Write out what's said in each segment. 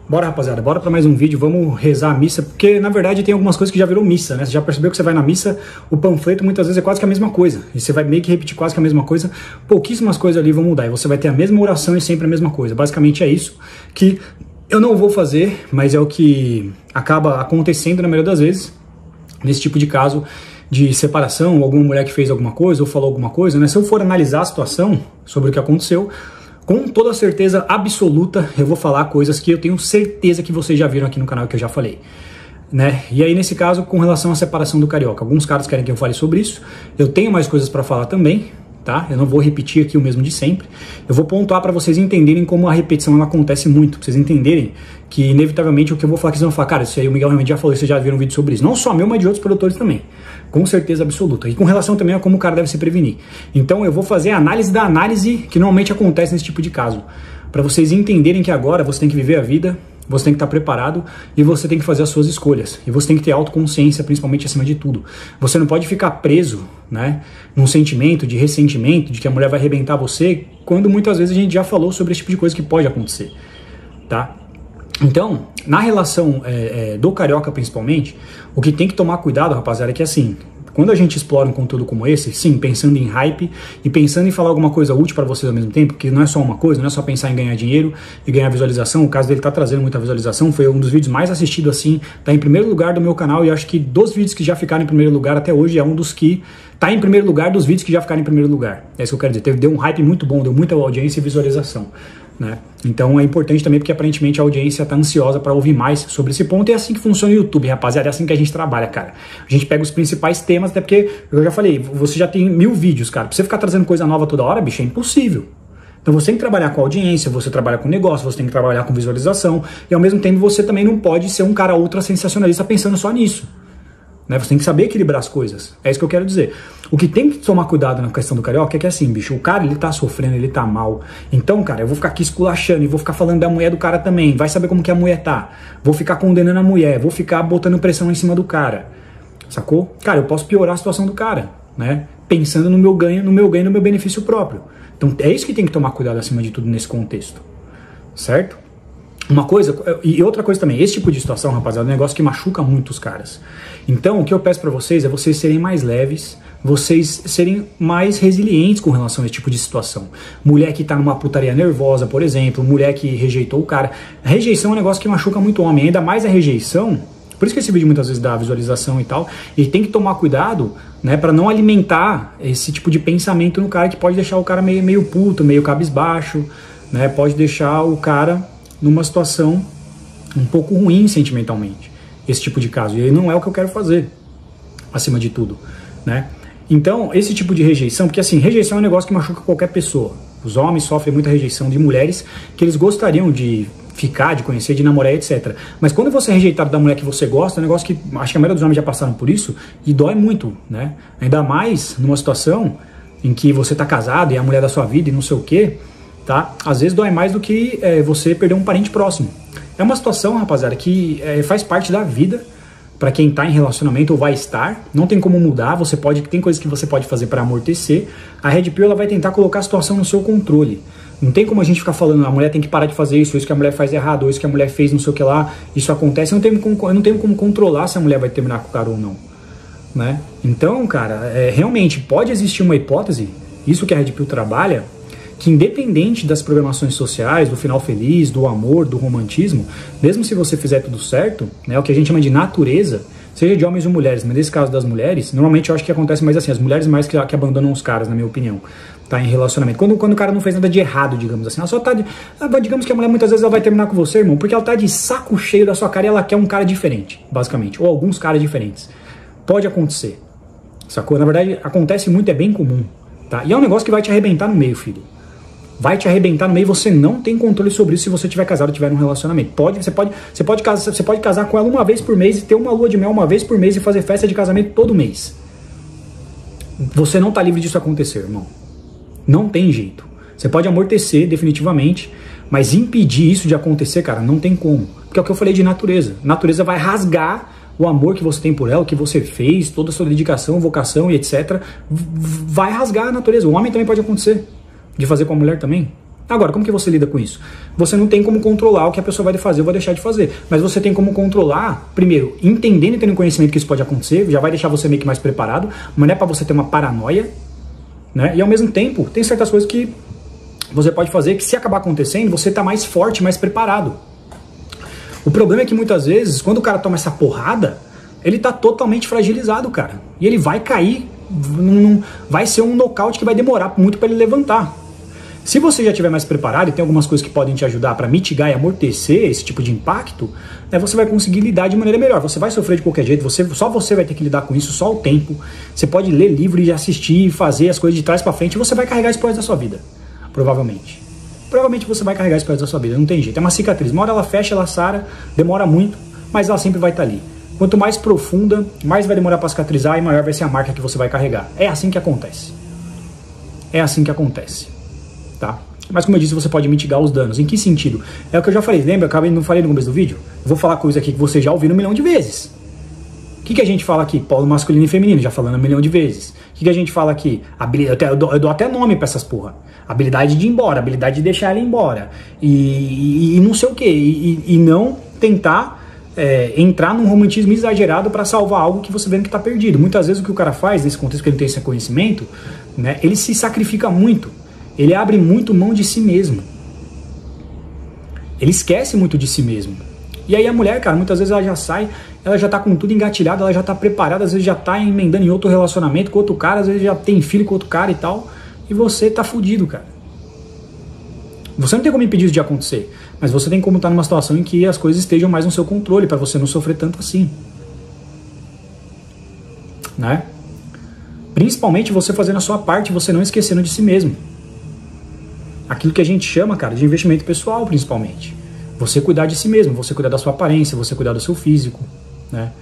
Bora, rapaziada, bora pra mais um vídeo, vamos rezar a missa, porque na verdade tem algumas coisas que já virou missa, né? Você já percebeu que você vai na missa, o panfleto muitas vezes é quase que a mesma coisa, e você vai meio que repetir quase que a mesma coisa, pouquíssimas coisas ali vão mudar, e você vai ter a mesma oração e sempre a mesma coisa. Basicamente é isso que eu não vou fazer, mas é o que acaba acontecendo na maioria das vezes, nesse tipo de caso de separação, ou alguma mulher que fez alguma coisa, ou falou alguma coisa, né? Se eu for analisar a situação sobre o que aconteceu, com toda certeza absoluta, eu vou falar coisas que eu tenho certeza que vocês já viram aqui no canal, que eu já falei, né? E aí, nesse caso, com relação à separação do Carioca, alguns caras querem que eu fale sobre isso, eu tenho mais coisas para falar também, tá? Eu não vou repetir aqui o mesmo de sempre, eu vou pontuar para vocês entenderem como a repetição ela acontece muito, pra vocês entenderem que, inevitavelmente, o que eu vou falar que vocês vão falar, cara, isso aí o Miguel realmente já falou, vocês já viram um vídeo sobre isso, não só meu, mas de outros produtores também, com certeza absoluta, e com relação também a como o cara deve se prevenir. Então eu vou fazer a análise da análise que normalmente acontece nesse tipo de caso, para vocês entenderem que agora você tem que viver a vida, você tem que estar preparado e você tem que fazer as suas escolhas. E você tem que ter autoconsciência, principalmente acima de tudo. Você não pode ficar preso, né, num sentimento de ressentimento, de que a mulher vai arrebentar você, quando muitas vezes a gente já falou sobre esse tipo de coisa que pode acontecer, tá? Então, na relação do Carioca principalmente, o que tem que tomar cuidado, rapaziada, é que assim, quando a gente explora um conteúdo como esse, sim, pensando em hype e pensando em falar alguma coisa útil para vocês ao mesmo tempo, que não é só uma coisa, não é só pensar em ganhar dinheiro e ganhar visualização, o caso dele tá trazendo muita visualização, foi um dos vídeos mais assistidos assim, tá em primeiro lugar do meu canal e acho que dos vídeos que já ficaram em primeiro lugar até hoje é um dos que tá em primeiro lugar dos vídeos que já ficaram em primeiro lugar. É isso que eu quero dizer, deu um hype muito bom, deu muita audiência e visualização, né? Então é importante também porque aparentemente a audiência tá ansiosa para ouvir mais sobre esse ponto e é assim que funciona o YouTube, rapaziada, é assim que a gente trabalha, cara. A gente pega os principais temas, até porque, eu já falei, você já tem 1000 vídeos, cara, pra você ficar trazendo coisa nova toda hora, bicho, é impossível. Então você tem que trabalhar com audiência, você trabalha com negócio, você tem que trabalhar com visualização e ao mesmo tempo você também não pode ser um cara ultra sensacionalista pensando só nisso. Né? Você tem que saber equilibrar as coisas. É isso que eu quero dizer. O que tem que tomar cuidado na questão do Carioca é que assim, bicho, o cara ele tá sofrendo, ele tá mal. Então, cara, eu vou ficar aqui esculachando e vou ficar falando da mulher do cara também. Vai saber como que a mulher tá. Vou ficar condenando a mulher, vou ficar botando pressão em cima do cara. Sacou? Cara, eu posso piorar a situação do cara, né? Pensando no meu ganho, no meu benefício próprio. Então, é isso que tem que tomar cuidado acima de tudo nesse contexto. Certo? Uma coisa, e outra coisa também, esse tipo de situação, rapaziada, é um negócio que machuca muito os caras. Então, o que eu peço pra vocês é vocês serem mais leves, vocês serem mais resilientes com relação a esse tipo de situação. Mulher que tá numa putaria nervosa, por exemplo, mulher que rejeitou o cara. A rejeição é um negócio que machuca muito o homem, ainda mais a rejeição, por isso que esse vídeo muitas vezes dá visualização e tal, e tem que tomar cuidado, né, pra não alimentar esse tipo de pensamento no cara que pode deixar o cara meio puto, meio cabisbaixo, né, pode deixar o cara numa situação um pouco ruim sentimentalmente, esse tipo de caso, e aí não é o que eu quero fazer, acima de tudo, né? Então, esse tipo de rejeição, porque assim, rejeição é um negócio que machuca qualquer pessoa, os homens sofrem muita rejeição de mulheres que eles gostariam de ficar, de conhecer, de namorar, etc. Mas quando você é rejeitado da mulher que você gosta, é um negócio que, acho que a maioria dos homens já passaram por isso, e dói muito, né? Ainda mais numa situação em que você tá casado e é a mulher da sua vida e não sei o quê, tá? Às vezes dói mais do que você perder um parente próximo. É uma situação, rapaziada, que faz parte da vida para quem tá em relacionamento ou vai estar. Não tem como mudar, tem coisas que você pode fazer para amortecer. A Red Pill ela vai tentar colocar a situação no seu controle. Não tem como a gente ficar falando, a mulher tem que parar de fazer isso que a mulher faz errado, ou isso que a mulher fez, não sei o que lá, isso acontece. Eu não tenho como controlar se a mulher vai terminar com o cara ou não, né? Então, cara, realmente pode existir uma hipótese, isso que a Red Pill trabalha, que independente das programações sociais, do final feliz, do amor, do romantismo, mesmo se você fizer tudo certo, né, o que a gente chama de natureza, seja de homens ou mulheres, mas nesse caso das mulheres, normalmente eu acho que acontece mais assim, as mulheres mais que abandonam os caras, na minha opinião, tá, em relacionamento. Quando o cara não fez nada de errado, digamos assim, ela só tá digamos que a mulher muitas vezes ela vai terminar com você, irmão, porque ela tá de saco cheio da sua cara e ela quer um cara diferente, basicamente, ou alguns caras diferentes. Pode acontecer, sacou? Na verdade, acontece muito, é bem comum, tá? E é um negócio que vai te arrebentar no meio, filho. Vai te arrebentar no meio, você não tem controle sobre isso se você tiver casado, tiver num relacionamento. Você pode casar com ela uma vez por mês e ter uma lua de mel uma vez por mês e fazer festa de casamento todo mês. Você não tá livre disso acontecer, irmão. Não tem jeito. Você pode amortecer definitivamente, mas impedir isso de acontecer, cara, não tem como. Porque é o que eu falei de natureza. Natureza vai rasgar o amor que você tem por ela, o que você fez, toda a sua dedicação, vocação e etc. Vai rasgar a natureza. O homem também pode acontecer. De fazer com a mulher também, Agora, como que você lida com isso? Você não tem como controlar o que a pessoa vai fazer ou vai deixar de fazer, mas você tem como controlar, primeiro, entendendo e tendo conhecimento que isso pode acontecer, já vai deixar você meio que mais preparado, mas não é pra você ter uma paranoia, né? E ao mesmo tempo, tem certas coisas que você pode fazer que, se acabar acontecendo, você tá mais forte, mais preparado. O problema é que muitas vezes, quando o cara toma essa porrada, ele tá totalmente fragilizado, cara. E ele vai cair, vai ser um nocaute que vai demorar muito para ele levantar. Se você já estiver mais preparado e tem algumas coisas que podem te ajudar para mitigar e amortecer esse tipo de impacto, né, você vai conseguir lidar de maneira melhor. Você vai sofrer de qualquer jeito, só você vai ter que lidar com isso, só o tempo. Você pode ler livro e assistir, fazer as coisas de trás para frente, e você vai carregar isso pro resto da sua vida. Provavelmente. Provavelmente você vai carregar isso pro resto da sua vida, não tem jeito. É uma cicatriz. Uma hora ela fecha, ela sara, demora muito, mas ela sempre vai estar ali. Quanto mais profunda, mais vai demorar para cicatrizar e maior vai ser a marca que você vai carregar. É assim que acontece. É assim que acontece. Tá? Mas como eu disse, você pode mitigar os danos. Em que sentido? É o que eu já falei, lembra? Eu não falei no começo do vídeo? Eu vou falar coisa aqui que você já ouviu 1 milhão de vezes. O que a gente fala aqui? Polo masculino e feminino, já falando 1 milhão de vezes. O que a gente fala aqui? Eu dou até nome pra essas porra. Habilidade de ir embora, habilidade de deixar ela embora. E não sei o que. E não tentar entrar num romantismo exagerado para salvar algo que você vê que tá perdido. Muitas vezes o que o cara faz, nesse contexto que ele tem esse conhecimento, né, ele se sacrifica muito. Ele abre muito mão de si mesmo. Ele esquece muito de si mesmo. E aí a mulher, cara, muitas vezes ela já sai, ela já tá com tudo engatilhado, ela já tá preparada, às vezes já tá emendando em outro relacionamento com outro cara, às vezes já tem filho com outro cara e tal, e você tá fudido, cara. Você não tem como impedir isso de acontecer, mas você tem como estar numa situação em que as coisas estejam mais no seu controle, para você não sofrer tanto assim. Né? Principalmente você fazendo a sua parte, você não esquecendo de si mesmo. Aquilo que a gente chama, cara, de investimento pessoal, principalmente. Você cuidar de si mesmo, você cuidar da sua aparência, você cuidar do seu físico, né?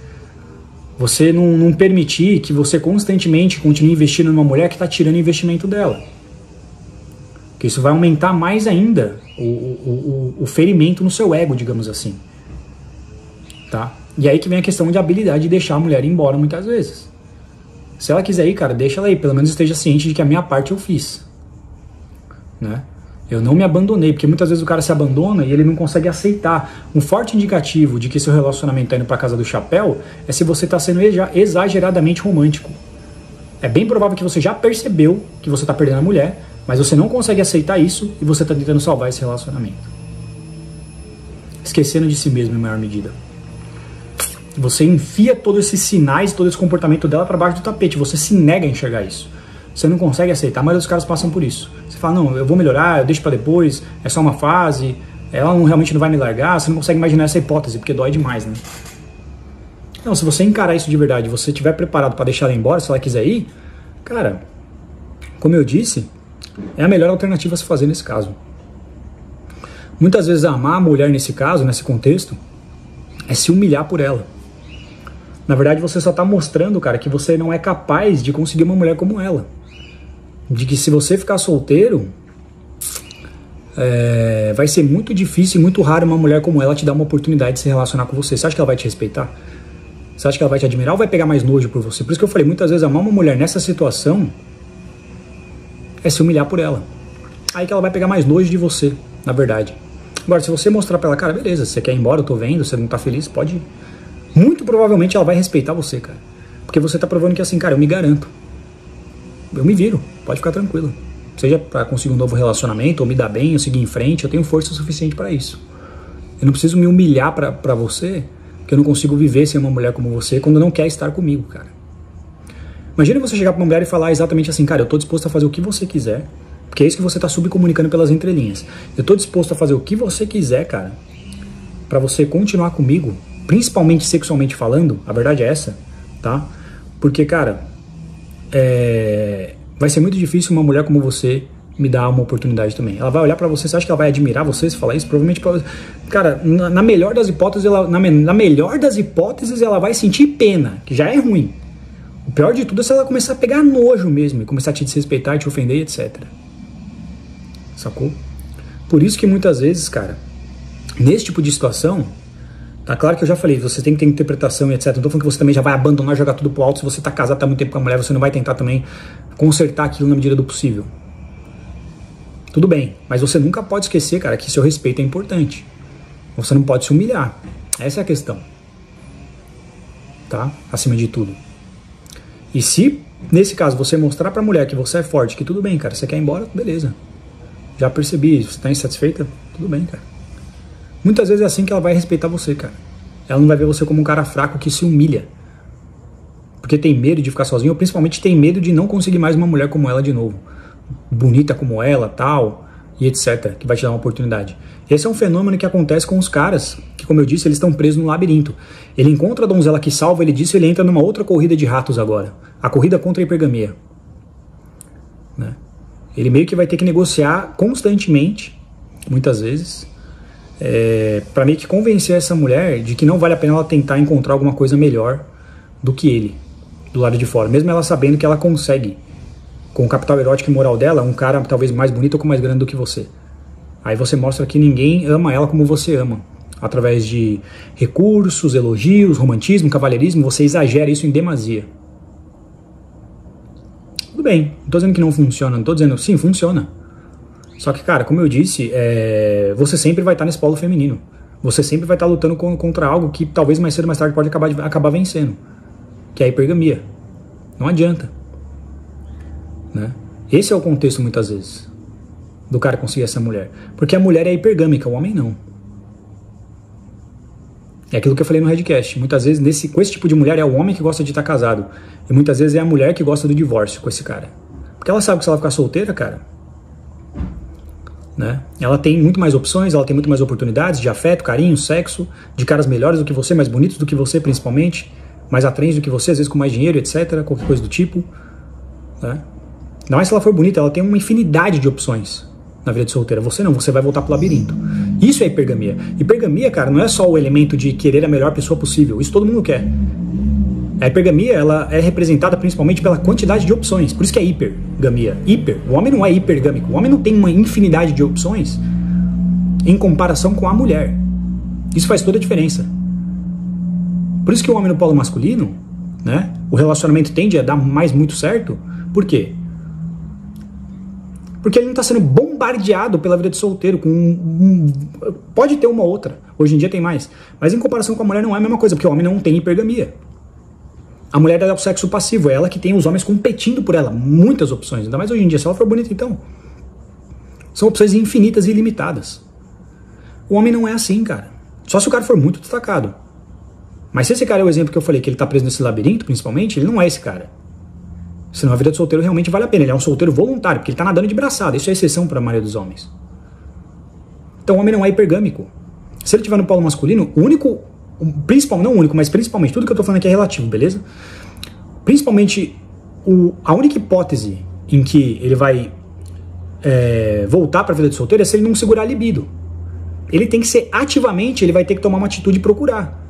Você não permitir que você constantemente continue investindo numa mulher que está tirando o investimento dela. Porque isso vai aumentar mais ainda o ferimento no seu ego, digamos assim. Tá? E aí que vem a questão de habilidade de deixar a mulher ir embora muitas vezes. Se ela quiser ir, cara, deixa ela ir. Pelo menos esteja ciente de que a minha parte eu fiz. Né? Eu não me abandonei, porque muitas vezes o cara se abandona e ele não consegue aceitar. Um forte indicativo de que seu relacionamento está indo para casa do chapéu é se você está sendo exageradamente romântico. É bem provável que você já percebeu que você está perdendo a mulher, mas você não consegue aceitar isso e você está tentando salvar esse relacionamento. Esquecendo de si mesmo em maior medida. Você enfia todos esses sinais, todo esse comportamento dela para baixo do tapete. Você se nega a enxergar isso. Você não consegue aceitar, mas os caras passam por isso. Você fala, não, eu vou melhorar, eu deixo pra depois, é só uma fase, ela realmente não vai me largar. Você não consegue imaginar essa hipótese, porque dói demais, né? Não, se você encarar isso de verdade, você estiver preparado pra deixar ela embora, se ela quiser ir, cara, como eu disse, é a melhor alternativa a se fazer nesse caso. Muitas vezes amar a mulher nesse caso, nesse contexto, é se humilhar por ela. Na verdade, você só tá mostrando, cara, que você não é capaz de conseguir uma mulher como ela. De que se você ficar solteiro, vai ser muito difícil e muito raro uma mulher como ela te dar uma oportunidade de se relacionar com você. Você acha que ela vai te respeitar? Você acha que ela vai te admirar ou vai pegar mais nojo por você? Por isso que eu falei, muitas vezes amar uma mulher nessa situação é se humilhar por ela. Aí que ela vai pegar mais nojo de você, na verdade. Agora, se você mostrar pra ela, cara, beleza, você quer ir embora, eu tô vendo, você não tá feliz, pode ir. Muito provavelmente ela vai respeitar você, cara. Porque você tá provando que assim, cara, eu me garanto. Eu me viro, pode ficar tranquilo. Seja pra conseguir um novo relacionamento, ou me dar bem, ou seguir em frente, eu tenho força suficiente pra isso. Eu não preciso me humilhar pra você, porque eu não consigo viver sem uma mulher como você quando não quer estar comigo, cara. Imagina você chegar pra uma mulher e falar exatamente assim, cara, eu tô disposto a fazer o que você quiser, porque é isso que você tá subcomunicando pelas entrelinhas. Eu tô disposto a fazer o que você quiser, cara, pra você continuar comigo, principalmente sexualmente falando, a verdade é essa, tá? Porque, cara, vai ser muito difícil uma mulher como você me dar uma oportunidade também. Ela vai olhar pra você, você acha que ela vai admirar você se falar isso? Provavelmente, cara, na melhor das hipóteses, ela vai sentir pena, que já é ruim. O pior de tudo é se ela começar a pegar nojo mesmo, e começar a te desrespeitar, te ofender, etc. Sacou? Por isso que muitas vezes, cara, nesse tipo de situação, tá claro que eu já falei, você tem que ter interpretação e etc. Não tô falando que você também já vai abandonar, jogar tudo pro alto. Se você tá casado, tá muito tempo com a mulher, você não vai tentar também consertar aquilo na medida do possível. Tudo bem, mas você nunca pode esquecer, cara, que seu respeito é importante. Você não pode se humilhar. Essa é a questão. Tá? Acima de tudo. E se, nesse caso, você mostrar pra mulher que você é forte, que tudo bem, cara, você quer ir embora, beleza. Já percebi, você tá insatisfeita? Tudo bem, cara. Muitas vezes é assim que ela vai respeitar você, cara. Ela não vai ver você como um cara fraco que se humilha. Porque tem medo de ficar sozinho, ou principalmente tem medo de não conseguir mais uma mulher como ela de novo. Bonita como ela, tal, e etc. Que vai te dar uma oportunidade. Esse é um fenômeno que acontece com os caras, que como eu disse, eles estão presos no labirinto. Ele encontra a donzela que salva, ele disse, ele entra numa outra corrida de ratos agora. A corrida contra a hipergamia. Né? Ele meio que vai ter que negociar constantemente, muitas vezes, para meio que convencer essa mulher de que não vale a pena ela tentar encontrar alguma coisa melhor do que ele, do lado de fora. Mesmo ela sabendo que ela consegue, com o capital erótico e moral dela, um cara talvez mais bonito ou com mais grana do que você. Aí você mostra que ninguém ama ela como você ama. Através de recursos, elogios, romantismo, cavalheirismo, você exagera isso em demasia. Tudo bem, não tô dizendo que não funciona, não tô dizendo, sim, funciona. Só que, cara, como eu disse, você sempre vai estar nesse polo feminino. Você sempre vai estar lutando contra algo que talvez mais cedo ou mais tarde pode acabar vencendo. Que é a hipergamia. Não adianta. Né? Esse é o contexto, muitas vezes, do cara conseguir essa mulher. Porque a mulher é hipergâmica, o homem não. É aquilo que eu falei no Redcast. Muitas vezes, com esse tipo de mulher, é o homem que gosta de estar casado. E muitas vezes é a mulher que gosta do divórcio com esse cara. Porque ela sabe que se ela ficar solteira, cara, né, ela tem muito mais opções, ela tem muito mais oportunidades de afeto, carinho, sexo, de caras melhores do que você, mais bonitos do que você, principalmente, mais atraentes do que você, às vezes com mais dinheiro, etc., qualquer coisa do tipo. Né? Não é se ela for bonita, ela tem uma infinidade de opções na vida de solteira. Você não, você vai voltar pro labirinto. Isso é hipergamia. Hipergamia, cara, não é só o elemento de querer a melhor pessoa possível. Isso todo mundo quer. A hipergamia, ela é representada principalmente pela quantidade de opções. Por isso que é hipergamia. Hiper. O homem não é hipergâmico. O homem não tem uma infinidade de opções em comparação com a mulher. Isso faz toda a diferença. Por isso que o homem no polo masculino, né, o relacionamento tende a dar muito certo. Por quê? Porque ele não está sendo bombardeado pela vida de solteiro. Pode ter uma ou outra. Hoje em dia tem mais. Mas em comparação com a mulher não é a mesma coisa, porque o homem não tem hipergamia. A mulher é o sexo passivo, é ela que tem os homens competindo por ela. Muitas opções. Ainda mais hoje em dia, se ela for bonita, então. São opções infinitas e ilimitadas. O homem não é assim, cara. Só se o cara for muito destacado. Mas se esse cara é o exemplo que eu falei, que ele está preso nesse labirinto, principalmente, ele não é esse cara. Senão a vida de solteiro realmente vale a pena. Ele é um solteiro voluntário, porque ele está nadando de braçada. Isso é exceção para a maioria dos homens. Então o homem não é hipergâmico. Se ele estiver no polo masculino, o único, não o único, mas principalmente, tudo que eu estou falando aqui é relativo, beleza? Principalmente, a única hipótese em que ele vai voltar para a vida de solteiro é se ele não segurar a libido. Ele tem que ser ativamente, ele vai ter que tomar uma atitude e procurar.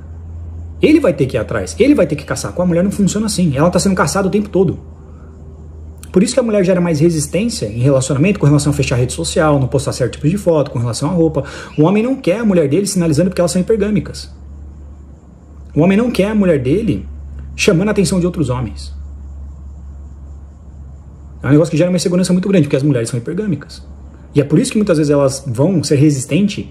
Ele vai ter que ir atrás, ele vai ter que caçar. Com a mulher não funciona assim, ela está sendo caçada o tempo todo. Por isso que a mulher gera mais resistência em relacionamento, com relação a fechar a rede social, não postar certo tipo de foto, com relação à roupa. O homem não quer a mulher dele sinalizando porque elas são hipergâmicas. O homem não quer a mulher dele chamando a atenção de outros homens. É um negócio que gera uma insegurança muito grande, porque as mulheres são hipergâmicas. E é por isso que muitas vezes elas vão ser resistentes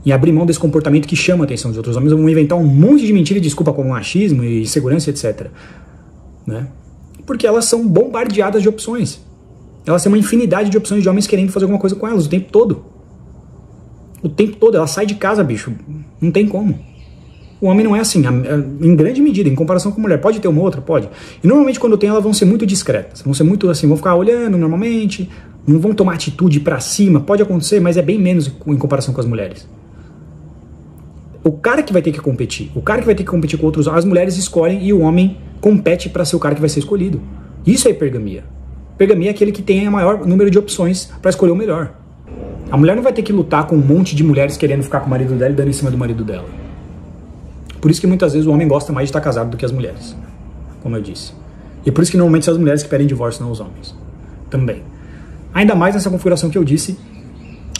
em abrir mão desse comportamento que chama a atenção de outros homens, vão inventar um monte de mentira e desculpa como machismo e insegurança, etc. Né? Porque elas são bombardeadas de opções. Elas têm uma infinidade de opções de homens querendo fazer alguma coisa com elas o tempo todo. O tempo todo. Ela sai de casa, bicho. Não tem como. O homem não é assim. Em grande medida, em comparação com a mulher. Pode ter uma outra? Pode. E normalmente quando tem, elas vão ser muito discretas. Vão ser muito assim, vão ficar olhando normalmente. Não vão tomar atitude pra cima. Pode acontecer, mas é bem menos em comparação com as mulheres. O cara que vai ter que competir. O cara que vai ter que competir com outros. As mulheres escolhem e o homem compete para ser o cara que vai ser escolhido. Isso é hipergamia. Hipergamia é aquele que tem o maior número de opções para escolher o melhor. A mulher não vai ter que lutar com um monte de mulheres querendo ficar com o marido dela e dando em cima do marido dela. Por isso que muitas vezes o homem gosta mais de estar casado do que as mulheres. Como eu disse. E por isso que normalmente são as mulheres que pedem divórcio, não os homens. Também. Ainda mais nessa configuração que eu disse,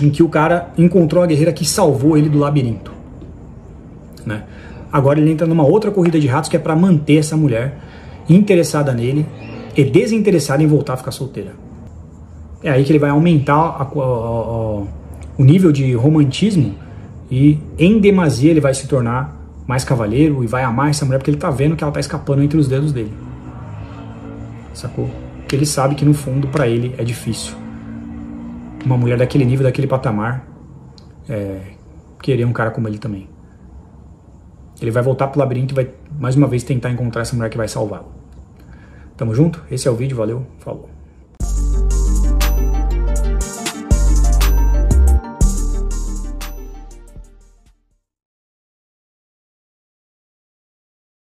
em que o cara encontrou a guerreira que salvou ele do labirinto. Né? Agora ele entra numa outra corrida de ratos que é para manter essa mulher interessada nele e desinteressada em voltar a ficar solteira. é aí que ele vai aumentar o nível de romantismo e em demasia ele vai se tornar mais cavalheiro e vai amar essa mulher porque ele tá vendo que ela tá escapando entre os dedos dele. Sacou? Porque ele sabe que no fundo pra ele é difícil. Uma mulher daquele nível, daquele patamar, querer um cara como ele também. Ele vai voltar pro labirinto e vai mais uma vez tentar encontrar essa mulher que vai salvá-lo. Tamo junto? Esse é o vídeo, valeu, falou.